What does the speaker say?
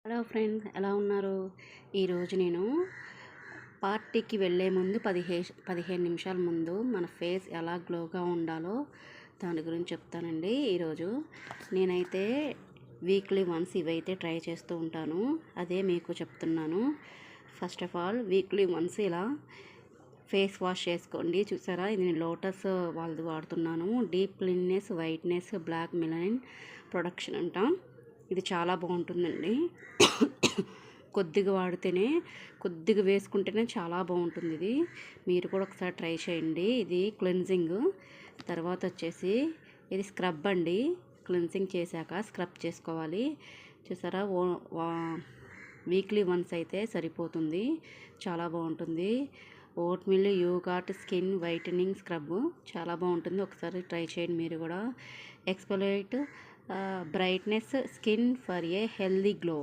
Hello friends, ఎలా ఉన్నారు? ఈరోజు నేను పార్టీకి వెళ్ళే ముందు 15 నిమిషాల ముందు మన ఫేస్ ఎలా గ్లోగా ఉండాలో దాని గురించి చెప్తానండి. ఈరోజు నేనైతే వీక్లీ వన్స్ ఇవైతే ట్రై చేస్తూ ఉంటాను. అదే మీకు చెప్తున్నాను. First of all weekly once ఇలా ఫేస్ వాష్ చేసుకోండి. చూసారా, ఇది నేను లోటస్ వాళ్ళది వాడుతున్నాను. Deep cleanness, whiteness, black melanin production అంట. ఇది చాలా బాగుంటుందండి. కొద్దిగా వాడితేనే, కొద్దిగా వేసుకుంటేనే చాలా బాగుంటుంది. ఇది మీరు కూడా ఒకసారి ట్రై చేయండి. ఇది క్లెన్జింగ్. తర్వాత వచ్చేసి ఇది స్క్రబ్ అండి. క్లెన్జింగ్ చేశాక స్క్రబ్ చేసుకోవాలి. చూసారా, వీక్లీ వన్స్ అయితే సరిపోతుంది. చాలా బాగుంటుంది. Oat meal yogurt skin whitening scrub చాలా బాగుంటుంది. ఒకసారి ట్రై చేయండి మీరు కూడా. Exfoliate brightness skin for a healthy glow.